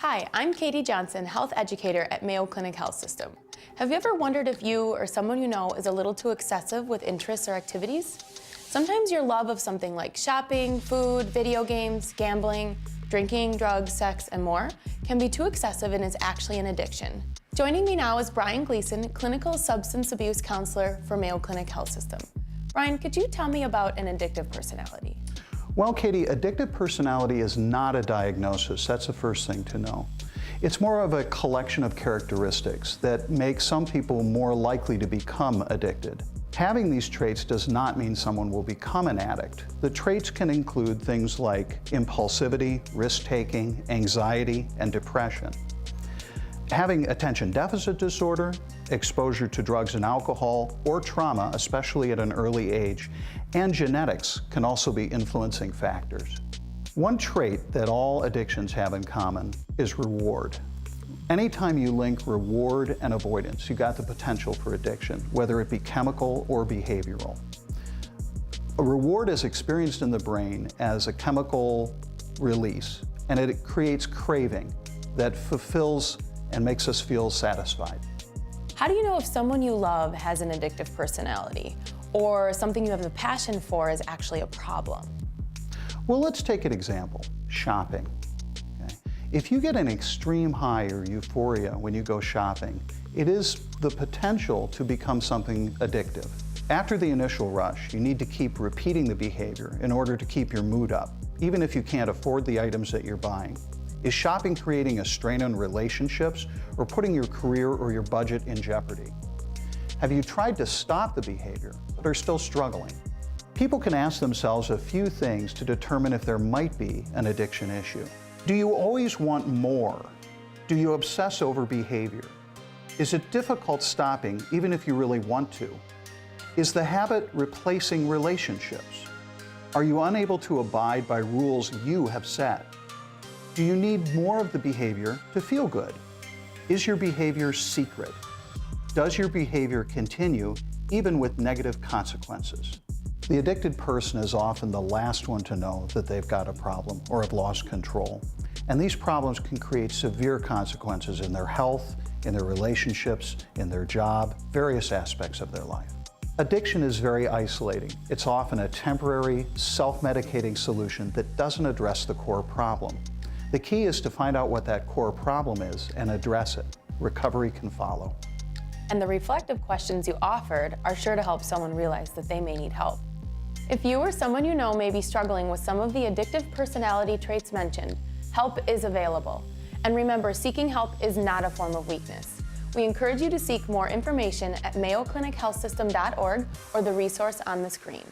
Hi, I'm Katie Johnson, health educator at Mayo Clinic Health System. Have you ever wondered if you or someone you know is a little too excessive with interests or activities? Sometimes your love of something like shopping, food, video games, gambling, drinking, drugs, sex, and more can be too excessive and is actually an addiction. Joining me now is Brian Gleason, clinical substance abuse counselor for Mayo Clinic Health System. Brian, could you tell me about an addictive personality? Well, Katie, addictive personality is not a diagnosis. That's the first thing to know. It's more of a collection of characteristics that make some people more likely to become addicted. Having these traits does not mean someone will become an addict. The traits can include things like impulsivity, risk-taking, anxiety, and depression. Having attention deficit disorder, exposure to drugs and alcohol, or trauma, especially at an early age, and genetics can also be influencing factors. One trait that all addictions have in common is reward. Anytime you link reward and avoidance, you got the potential for addiction, whether it be chemical or behavioral. A reward is experienced in the brain as a chemical release, and it creates craving that fulfills and makes us feel satisfied. How do you know if someone you love has an addictive personality, or something you have a passion for is actually a problem? Well, let's take an example, shopping. Okay? If you get an extreme high or euphoria when you go shopping, it is the potential to become something addictive. After the initial rush, you need to keep repeating the behavior in order to keep your mood up, even if you can't afford the items that you're buying. Is shopping creating a strain on relationships or putting your career or your budget in jeopardy? Have you tried to stop the behavior but are still struggling? People can ask themselves a few things to determine if there might be an addiction issue. Do you always want more? Do you obsess over behavior? Is it difficult stopping even if you really want to? Is the habit replacing relationships? Are you unable to abide by rules you have set? Do you need more of the behavior to feel good? Is your behavior secret? Does your behavior continue even with negative consequences? The addicted person is often the last one to know that they've got a problem or have lost control. And these problems can create severe consequences in their health, in their relationships, in their job, various aspects of their life. Addiction is very isolating. It's often a temporary, self-medicating solution that doesn't address the core problem. The key is to find out what that core problem is and address it. Recovery can follow. And the reflective questions you offered are sure to help someone realize that they may need help. If you or someone you know may be struggling with some of the addictive personality traits mentioned, help is available. And remember, seeking help is not a form of weakness. We encourage you to seek more information at mayoclinichealthsystem.org or the resource on the screen.